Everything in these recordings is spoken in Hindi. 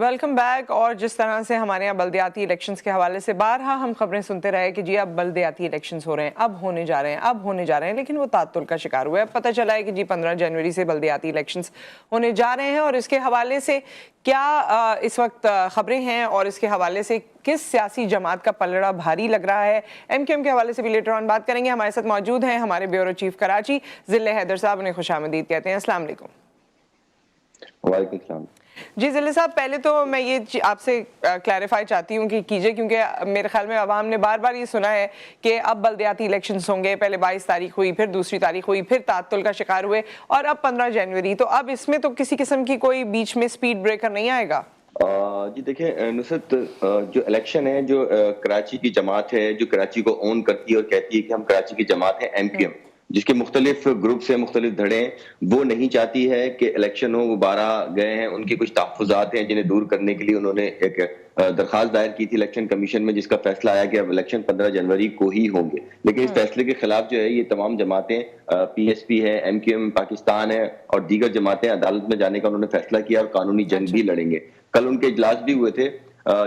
Welcome back. और जिस तरह से हमारे यहाँ बल्दियाती इलेक्शंस के हवाले से बारहा हम खबरें सुनते रहे कि जी अब बल्दियाती इलेक्शंस हो रहे हैं, अब होने जा रहे हैं, अब होने जा रहे हैं, लेकिन वो तात्तुल का शिकार हुआ है। पता चला है कि जी 15 जनवरी से बल्दियाती इलेक्शंस होने जा रहे हैं। और इसके हवाले से क्या इस वक्त खबरें हैं और इसके हवाले से किस सियासी जमात का पलड़ा भारी लग रहा है, एमक्यूएम के हवाले से भी लेटर ऑन बात करेंगे। हमारे साथ मौजूद हैं हमारे ब्यूरो चीफ कराची जिले हैदर साहब, उन्हें खुशामदीद कहते हैं। अस्सलाम वालेकुम। वालेकुम सलाम। जी जिले साहब, पहले तो मैं ये आपसे क्लैरिफाई चाहती हूँ कि कीजिए, क्योंकि मेरे ख्याल में अवाम ने बार बार ये सुना है कि अब बल्दियाती इलेक्शंस होंगे, पहले 22 तारीख हुई, फिर दूसरी तारीख हुई, फिर तात्तुल का शिकार हुए और अब 15 जनवरी। तो अब इसमें तो किसी किस्म की कोई बीच में स्पीड ब्रेकर नहीं आएगा? जी देखिए नुसरत, जो इलेक्शन है, जो कराची की जमात है, जो कराची को ओन करती है और कहती है कि हम कराची की जमात है एमक्यूएम, जिसके मुख्तलिफ ग्रुप से मुख्तलिफ धड़े, वो नहीं चाहती है कि इलेक्शन हो। वो 12 गए हैं, उनके कुछ तहफ़्फ़ुज़ात हैं जिन्हें दूर करने के लिए उन्होंने एक दरखास्त दायर की थी इलेक्शन कमीशन में, जिसका फैसला आया कि अब इलेक्शन 15 जनवरी को ही होंगे। लेकिन इस फैसले के खिलाफ जो है ये तमाम जमातें, पीएसपी है, एमक्यूएम पाकिस्तान है और दीगर जमातें अदालत में जाने का उन्होंने फैसला किया और कानूनी जंग भी लड़ेंगे। कल उनके इजलास भी हुए थे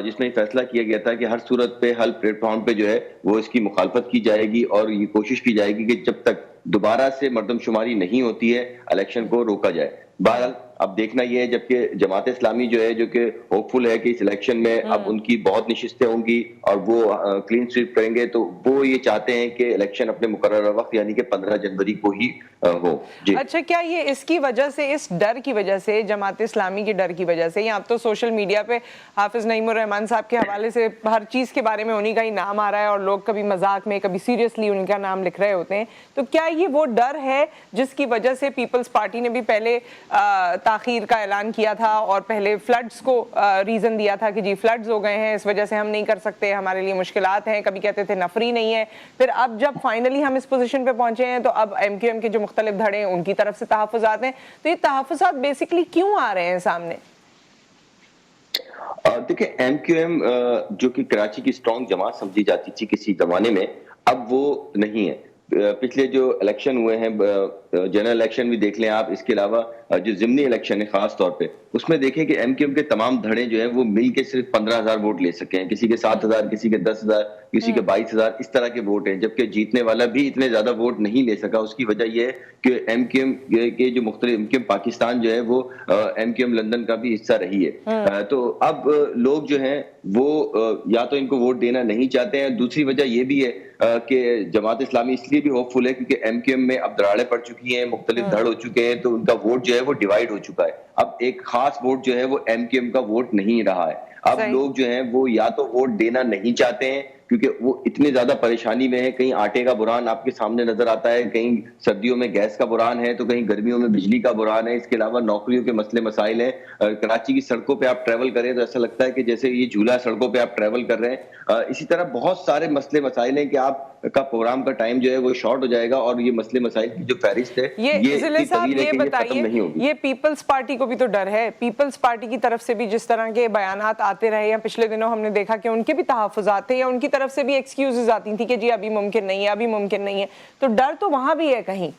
जिसमें फैसला किया गया था कि हर सूरत पे, हर प्लेटफॉर्म पे जो है वो इसकी मुखालफत की जाएगी और ये कोशिश की जाएगी कि जब तक दोबारा से मर्दमशुमारी नहीं होती है इलेक्शन को रोका जाए। बहरहाल अब देखना यह है, जबकि जमात इस्लामी जो है, जो कि होपफुल है कि इस इलेक्शन में अब उनकी बहुत नशिस्तें होंगी और वो क्लीन स्वीप करेंगे, तो वो ये चाहते हैं कि इलेक्शन अपने मुकर्रर वक्त यानी कि 15 जनवरी को ही हो। जी अच्छा, क्या ये इसकी वजह से, इस डर की वजह से, जमात इस्लामी के डर की वजह से, या अब तो सोशल मीडिया पे हाफिज नईमुर रहमान साहब के हवाले से हर चीज़ के बारे में उन्हीं का ही नाम आ रहा है और लोग कभी मजाक में कभी सीरियसली उनका नाम लिख रहे होते हैं, तो क्या ये वो डर है जिसकी वजह से पीपल्स पार्टी ने भी पहले ताखीर का ऐलान किया था और पहले फ्लड्स को रीज़न दिया था कि जी फ्लड्स हो गए हैं, इस वजह से हम नहीं कर सकते, हमारे लिए मुश्किलात हैं, कभी कहते थे नफरी नहीं है, फिर अब जब फाइनली हम इस पोजीशन पे पहुंचे हैं तो अब एमक्यूएम के जो मुख्तलिफ धड़े हैं उनकी तरफ से तहफ़्फ़ुज़ात हैं, तो ये तहफ़्फ़ुज़ात बेसिकली क्यों आ रहे हैं सामने? देखिए एमक्यूएम जो कि कराची की स्ट्रॉन्ग जमात समझी जाती थी किसी जमाने में, अब वो नहीं है। पिछले जो इलेक्शन हुए हैं, जनरल इलेक्शन भी देख लें आप, इसके अलावा जो जिमनी इलेक्शन है खास तौर पे, उसमें देखें कि एमक्यूएम के तमाम धड़े जो है वो मिल के सिर्फ 15,000 वोट ले सके हैं। किसी के 7,000, किसी के 10,000, किसी के 22,000, इस तरह के वोट हैं, जबकि जीतने वाला भी इतने ज्यादा वोट नहीं ले सका। उसकी वजह यह है कि एमक्यूएम के जो मुख्तलिफ, एमक्यूएम पाकिस्तान जो है वो एमक्यूएम लंदन का भी हिस्सा रही है। तो अब लोग जो हैं वो या तो इनको वोट देना नहीं चाहते हैं। दूसरी वजह यह भी है कि जमात इस्लामी इसलिए भी होपफुल है क्योंकि एमक्यूएम में अब दरारें पड़ चुकी हैं, मुख्तलिफ धड़ हो चुके हैं, तो उनका वोट जो है वो डिवाइड हो चुका है। अब एक खास वोट जो है वो एमक्यूएम का वोट नहीं रहा है। अब लोग जो हैं वो या तो वोट देना नहीं चाहते हैं क्योंकि वो इतने ज्यादा परेशानी में है, कहीं आटे का बुरान आपके सामने नजर आता है, कहीं सर्दियों में गैस का बुरान है, तो कहीं गर्मियों में बिजली का बुरान है, इसके अलावा नौकरियों के मसले मसाइल हैं। कराची की सड़कों पे आप ट्रैवल करें तो ऐसा लगता है कि जैसे ये झूला सड़कों पे आप ट्रैवल कर रहे हैं। इसी तरह बहुत सारे मसले मसाइल हैं कि आपका प्रोग्राम का टाइम जो है वो शॉर्ट हो जाएगा और ये मसले मसाइल की जो फहरिस्त है ये साहब ये बताइए, ये पीपल्स पार्टी को भी तो डर है, पीपल्स पार्टी की तरफ से भी जिस तरह के बयानात आते रहे, या पिछले दिनों हमने देखा कि उनके भी तहफ़्फ़ुज़ात थे या उनकी तरफ से भी एक्सक्यूजेस आती थी कि जी अभी मुमकिन नहीं है, अभी मुमकिन नहीं है, तो डर तो वहां भी है कहीं।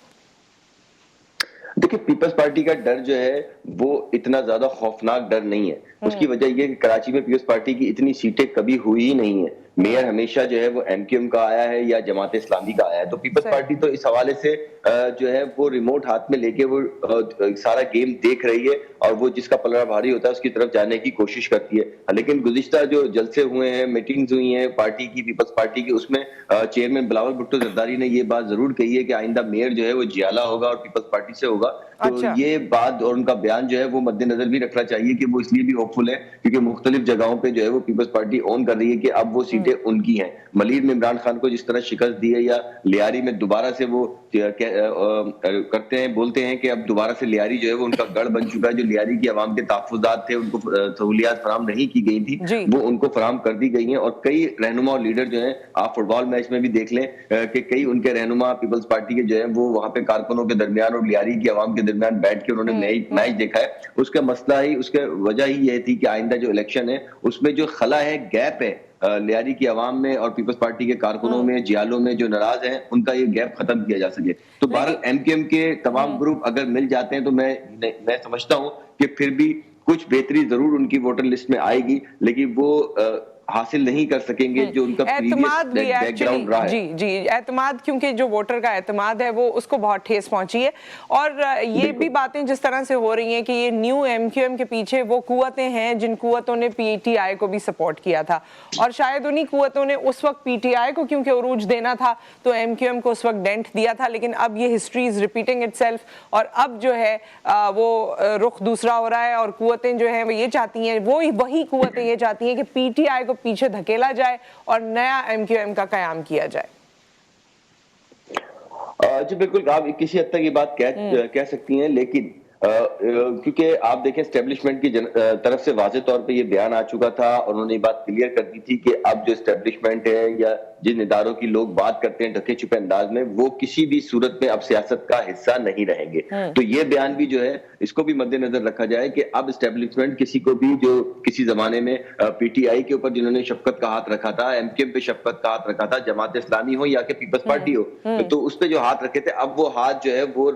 देखिए पीपल्स पार्टी का डर जो है वो इतना ज्यादा खौफनाक डर नहीं है। उसकी वजह यह कि कराची में पीपल्स पार्टी की इतनी सीटें कभी हुई ही नहीं है। मेयर हमेशा जो है वो एमक्यूएम का आया है या जमात इस्लामी का आया है। तो पीपल्स पार्टी तो इस हवाले से जो है वो रिमोट हाथ में लेके वो सारा गेम देख रही है और वो जिसका पलड़ा भारी होता है उसकी तरफ जाने की कोशिश करती है। लेकिन गुज़िश्ता जो जलसे हुए हैं, मीटिंग्स हुई हैं पार्टी की, पीपल्स पार्टी की, उसमें चेयरमैन बिलावल भुट्टो जरदारी ने ये बात जरूर कही है कि आइंदा मेयर जो है वो जियाला होगा और पीपल्स पार्टी से होगा। तो ये बात और उनका बयान जो है वो मद्देनजर भी रखना चाहिए कि वो इसलिए भी होपफुल है क्योंकि मुख्तलिफ जगहों पे जो है वो पीपल्स पार्टी ऑन कर रही है कि अब वो सीटें उनकी हैं। मलीर में इमरान खान को जिस तरह शिकस्त दी है, या लियारी में दोबारा से वो करते हैं, बोलते हैं कि अब दोबारा से लियारी जो है वो उनका गढ़ बन चुका है। जो लियारी की आवाम के तहफ़्फ़ुज़ात थे, उनको सहूलियात फराम नहीं की गई थी, वो उनको फराम कर दी गई हैं। और कई रहनुमा और लीडर जो हैं, आप फुटबॉल मैच में भी देख लें कि कई उनके रहनुमा पीपल्स पार्टी के जो है वो वहां पे कारकुनों के दरमियान और लियारी की आवाम के दरमियान बैठ के उन्होंने मैच देखा है। उसका मसला ही, उसके वजह ही यह थी कि आइंदा जो इलेक्शन है उसमें जो खला है, गैप है लियारी की आवाम में और पीपल्स पार्टी के कारकुनों में, जियालों में जो नाराज हैं, उनका ये गैप खत्म किया जा सके। तो बहरहाल एमक्यूएम के तमाम ग्रुप अगर मिल जाते हैं तो मैं समझता हूं कि फिर भी कुछ बेहतरी जरूर उनकी वोटर लिस्ट में आएगी, लेकिन वो हासिल नहीं कर सकेंगे जो उनका एतमाद भी प्रीवियस बैकग्राउंड रहा है। जी जी, एतमाद, क्योंकि जो वोटर का एतमाद है वो उसको बहुत ठेस पहुंची है। और ये भी बातें जिस तरह से हो रही हैं कि ये न्यू एमक्यूएम के पीछे वो कुव्वतें हैं जिन कुव्वतों ने पीटीआई को भी सपोर्ट किया था, और शायद उन्हीं कुव्वतों ने उस वक्त पीटीआई को क्योंकि उरूज देना था तो एमक्यूएम को उस वक्त डेंट दिया था। लेकिन अब ये हिस्ट्री इज रिपीटिंग इटसेल्फ, और अब जो है वो रुख दूसरा हो रहा है, और कुव्वतें जो है वो ये चाहती हैं, वही कुव्वतें ये चाहती हैं कि पीटीआई को पीछे धकेला जाए और नया एमक्यूएम का कयाम किया जाए। जी बिल्कुल, आप किसी हद तक ये बात कह सकती हैं, लेकिन क्योंकि आप देखें एस्टेब्लिशमेंट की तरफ से वाज़ेह तौर पे ये बयान आ चुका था और उन्होंने ये बात क्लियर कर दी थी कि अब जो एस्टेब्लिशमेंट है या जिन इदारों की लोग बात करते हैं ढके छुपे अंदाज में, वो किसी भी सूरत में अब सियासत का हिस्सा नहीं रहेंगे। तो ये बयान भी जो है इसको भी मद्देनजर रखा जाए कि अब एस्टेब्लिशमेंट किसी को भी, जो किसी जमाने में पीटीआई के ऊपर जिन्होंने शफकत का हाथ रखा था, एमक्यूएम पे शफकत का हाथ रखा था, जमात इस्लामी हो या कि पीपल्स पार्टी हो, तो उस पे जो हाथ रखे थे, अब वो हाथ जो है वो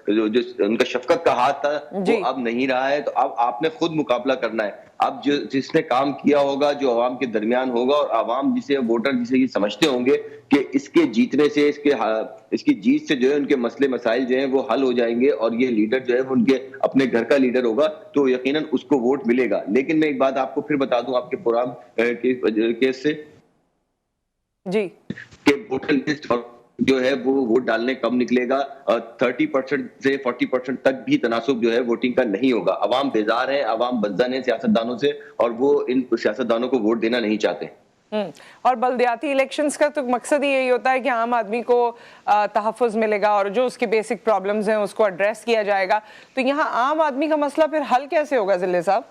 जो उनका शफकत का हाथ था वो अब नहीं रहा है। तो अब आपने खुद मुकाबला करना है। अब जो जिसने काम किया होगा, जो आवाम के दरमियान होगा, और आवाम जिसे वोटर जिसे ये समझते होंगे कि इसके जीतने से, इसकी जीत से जो है उनके मसले मसाइल जो है वो हल हो जाएंगे और ये लीडर जो है वो उनके अपने घर का लीडर होगा, तो यकीनन उसको वोट मिलेगा। लेकिन मैं एक बात आपको फिर बता दूं आपके प्रोग्राम केस से जी, कि वोटर लिस्ट जो है वो वोट डालने कब निकलेगा, 30% से 40% तक भी तनासुब जो है वोटिंग का नहीं होगा। अवाम बेजार है, अवाम बदजन है सियासतदानों से, और वो इन सियासतदानों को वोट देना नहीं चाहते। और बल्दियाती इलेक्शंस का तो मकसद ही यही होता है कि आम आदमी को तहफ़्फ़ुज़ मिलेगा और जो उसके बेसिक प्रॉब्लम्स हैं उसको एड्रेस किया जाएगा। तो यहाँ आम आदमी का मसला फिर हल कैसे होगा जिले साहब?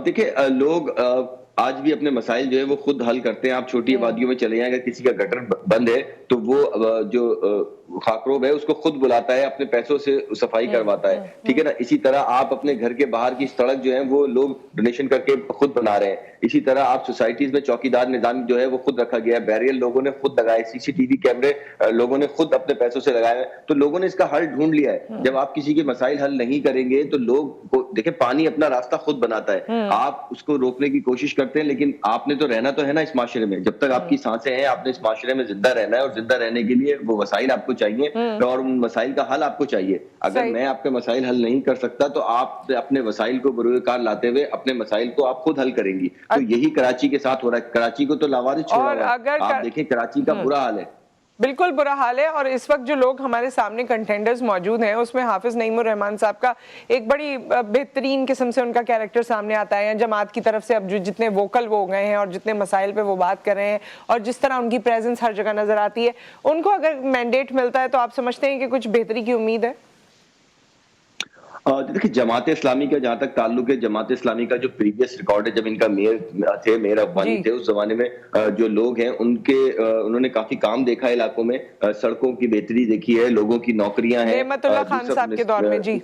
देखिए, लोग आज भी अपने मसाइल जो है वो खुद हल करते हैं। आप छोटी आबादियों में चले जाएं, अगर किसी का गटर बंद है तो वो जो खाकरोब है उसको खुद बुलाता है, अपने पैसों से सफाई करवाता है, ठीक है ना। इसी तरह आप अपने घर के बाहर की सड़क जो है वो लोग डोनेशन करके खुद बना रहे हैं। इसी तरह आप सोसाइटीज में चौकीदार निजाम जो है वो खुद रखा गया है, बैरियर लोगों ने खुद लगाए, सीसीटीवी कैमरे लोगों ने खुद अपने पैसों से लगाए हैं। तो लोगों ने इसका हल ढूंढ लिया है। जब आप किसी के मसाइल हल नहीं करेंगे तो लोग देखिए, पानी अपना रास्ता खुद बनाता है, आप उसको रोकने की कोशिश करते हैं, लेकिन आपने तो रहना तो है ना इस माशरे में। जब तक आपकी सांसें हैं, आपने इस माशरे में जिंदा रहना है, और जिंदा रहने के लिए वो वसाइल आपको चाहिए और उन मसाइल का हल आपको चाहिए। अगर मैं आपके मसाइल हल नहीं कर सकता तो आप अपने वसाइल को बरूकार लाते हुए अपने मसाइल को आप खुद हल करेंगी। तो यही कराची के साथ हो रहा है। कराची को तो लावारिस छोड़ा हुआ है। आप देखें कराची का बुरा हाल है, बिल्कुल बुरा हाल है। और इस वक्त जो लोग हमारे सामने कंटेंडर्स मौजूद हैं उसमें हाफिज नईमुर रहमान साहब का एक बड़ी बेहतरीन किस्म से उनका कैरेक्टर सामने आता है। जमात की तरफ से अब जो जितने वोकल वो हो गए हैं और जितने मसाइल पे वो बात कर रहे हैं और जिस तरह उनकी प्रेजेंस हर जगह नजर आती है, उनको अगर मैंडेट मिलता है तो आप समझते हैं कि कुछ बेहतरी की उम्मीद है? देखिए, जमात इस्लामी का जहां तक ताल्लुक है, जमात इस्लामी का जो प्रीवियस रिकॉर्ड है, जब इनका मेयर अफगानी थे, उस जमाने में जो लोग हैं उन्होंने काफी काम देखा है इलाकों में, सड़कों की बेहतरी देखी है, लोगों की नौकरियां हैं। नेमतुल्लाह खान साहब के दौर में जी,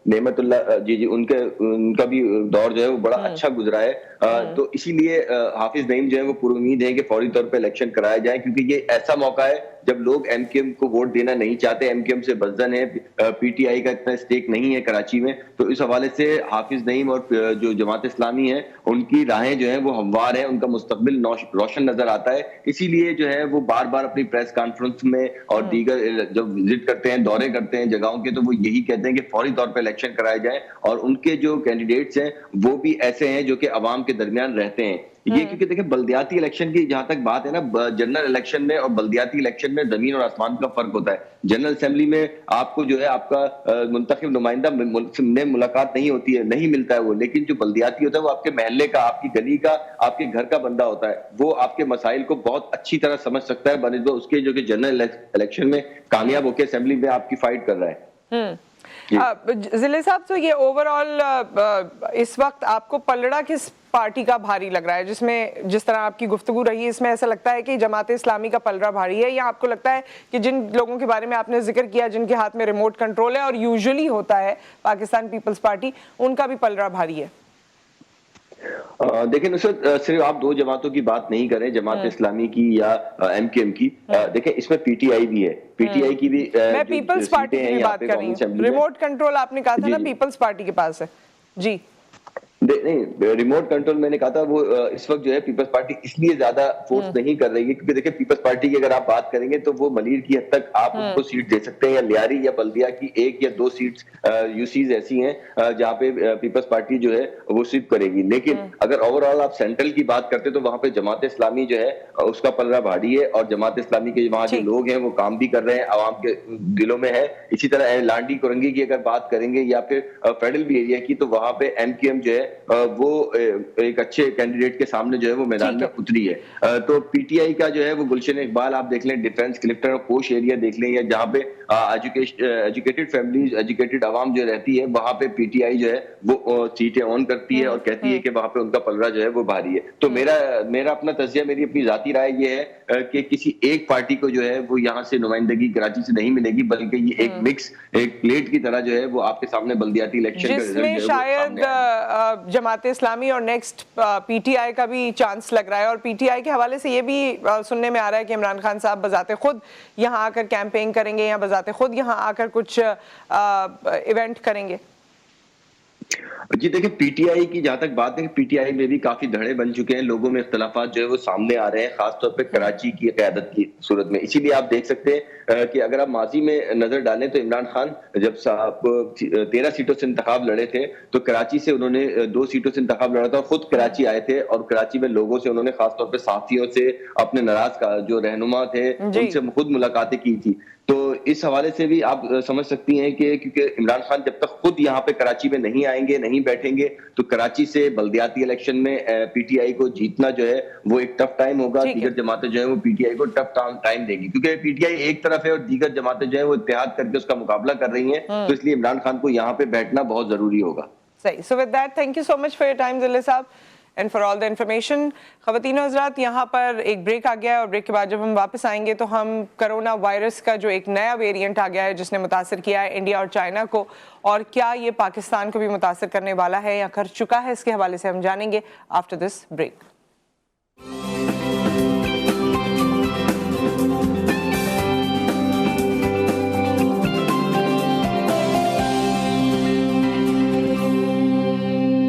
नेमतुल्लाह जी उनका भी दौर जो है वो बड़ा अच्छा गुजरा है। तो इसीलिए हाफिज नईम जो है वो पूरी उम्मीद है कि फौरी तौर पे इलेक्शन कराया जाए, क्योंकि ये ऐसा मौका है जब लोग एमक्यूएम को वोट देना नहीं चाहते, एमक्यूएम से बदजन है, पीटीआई का इतना स्टेक नहीं है कराची में। तो इस हवाले से हाफिज नईम और जो जमात इस्लामी है उनकी राहें जो है वो हमवार है, उनका मुस्तकबिल रोशन नजर आता है। इसीलिए जो है वो बार बार अपनी प्रेस कॉन्फ्रेंस में और दीगर जब विजिट करते हैं, दौरे करते हैं जगहों के, तो वो यही कहते हैं कि फौरी तौर पर इलेक्शन कराए जाए। और उनके जो कैंडिडेट्स हैं वो भी ऐसे हैं जो कि अवाम के दरमियान रहते हैं। ये क्योंकि देखिए, बल्दियाती इलेक्शन की जहां तक बात है ना, जनरल इलेक्शन में और बल्दियाती इलेक्शन में जमीन और आसमान का फर्क होता है। जनरल असेंबली में आपको जो है आपका मुंतखब नुमाइंदा में मुलाकात नहीं होती है, नहीं मिलता है वो, लेकिन जो बल्दियाती होता है वो आपके महल्ले का, आपकी गली का, आपके घर का बंदा होता है। वो आपके मसाइल को बहुत अच्छी तरह समझ सकता है बनिस्बत उसके जो कि जनरल इलेक्शन में कामयाब होकर असेंबली में आपकी फाइट कर रहा है। जिले साहब, तो ये ओवरऑल इस वक्त आपको पलड़ा किस पार्टी का भारी लग रहा है? जिसमें जिस तरह आपकी गुफ्तगू रही है, इसमें ऐसा लगता है कि जमात इस्लामी का पलड़ा भारी है, या आपको लगता है कि जिन लोगों के बारे में आपने जिक्र किया जिनके हाथ में रिमोट कंट्रोल है और यूजुअली होता है पाकिस्तान पीपल्स पार्टी, उनका भी पलड़ा भारी है? देखिए नुसरत, सिर्फ आप दो जमातों की बात नहीं करें, जमात इस्लामी की या एमकेएम की। देखिए इसमें पीटीआई भी है, पीटीआई की भी मैं जो पीपल्स सीटें पार्टी की हैं भी यहाँ बात पे कर रही कौमी हूँ। असेंबली में। रिमोट कंट्रोल आपने कहा था जी ना, जी। पीपल्स पार्टी के पास है जी। नहीं, रिमोट कंट्रोल मैंने कहा था वो इस वक्त जो है पीपल्स पार्टी इसलिए ज्यादा फोर्स नहीं कर रही है क्योंकि देखिए पीपल्स पार्टी की अगर आप बात करेंगे तो वो मलीर की हद तक आप उनको सीट दे सकते हैं, या लियारी या बल्दिया की एक या दो सीट्स यूसीज ऐसी हैं जहाँ पे पीपल्स पार्टी जो है वो स्वीप करेगी। लेकिन अगर ओवरऑल आप सेंट्रल की बात करते तो वहां पे जमात इस्लामी जो है उसका पलड़ा भारी है, और जमात इस्लामी के वहां जो ठीक। लोग हैं वो काम भी कर रहे हैं, आवाम के दिलों में है। इसी तरह लांडी कुरंगी की अगर बात करेंगे या फिर फेडरल भी एरिया की, तो वहां पे एमकेएम जो है वो एक अच्छे कैंडिडेट के सामने जो है वो मैदान ठीक में है। उतरी है। तो पीटीआई का जो है वो गुलशन इकबाल आप देख लें, डिफेंस कलेक्टर और पोश एरिया देख लें, या जहाँ पे एजुकेटेड फैमिलीज, एजुकेटेड आवाम जो रहती है, वहां पे पीटीआई जो है वो सीटें ऑन करती है और कहती है कि वहां पे उनका पलड़ा जो है वो भारी है। तो मेरा मेरा अपना तजिया, मेरी अपनी जाती राय ये है कि किसी एक पार्टी को जो है वो यहाँ से नुमाइंदगी कराची से नहीं मिलेगी, बल्कि ये एक मिक्स, एक प्लेट की तरह जो है वो आपके सामने बल्दियाती इलेक्शन का रिजल्ट जिसमें जो है वो शायद सामने आएगा। जमात इस्लामी और नेक्स्ट पीटीआई का भी चांस लग रहा है। और पीटीआई के हवाले से ये भी सुनने में आ रहा है कि इमरान खान साहब बजाते खुद यहाँ आकर कैंपेन करेंगे या बजाते खुद यहाँ आकर कुछ इवेंट करेंगे। जी देखिए, पीटीआई की जहां तक बात है, पीटीआई में भी काफी धड़े बन चुके हैं, लोगों में इख्तलाफात जो है वो सामने आ रहे हैं, खासतौर पे कराची की क़यादत की सूरत में। इसीलिए आप देख सकते हैं कि अगर आप माजी में नजर डालें तो इमरान खान जब साहब 13 सीटों से इंतखाब लड़े थे तो कराची से उन्होंने 2 सीटों से इंतखाब लड़ा था, और खुद कराची आए थे, और कराची में लोगों से उन्होंने खासतौर पर साथियों से, अपने नाराज का जो रहनुमा थे उनसे खुद मुलाकातें की थी। तो इस हवाले से भी आप समझ सकती हैं कि क्योंकि इमरान खान जब तक खुद यहाँ पे कराची में नहीं आएंगे, नहीं बैठेंगे, तो कराची से बल्दियाती इलेक्शन में पीटीआई को जीतना जो है वो एक टफ टाइम होगा। दीगर जमातें जो है वो पीटीआई को टफ टाइम देगी, क्योंकि पीटीआई एक तरफ है और दीगर जमातें जो है वो इत्तेहाद करके उसका मुकाबला कर रही हैं, तो इसलिए इमरान खान को यहाँ पे बैठना बहुत जरूरी होगा। सही। So with that, thank you so much for your time जिले साहब and for all the information. ख़वातीनो हज़रात, यहाँ पर एक ब्रेक आ गया है, और ब्रेक के बाद जब हम वापस आएंगे तो हम कोरोना वायरस का जो एक नया वेरिएंट आ गया है जिसने मुतासर किया है इंडिया और चाइना को, और क्या ये पाकिस्तान को भी मुतासर करने वाला है या कर चुका है, इसके हवाले से हम जानेंगे आफ्टर दिस ब्रेक।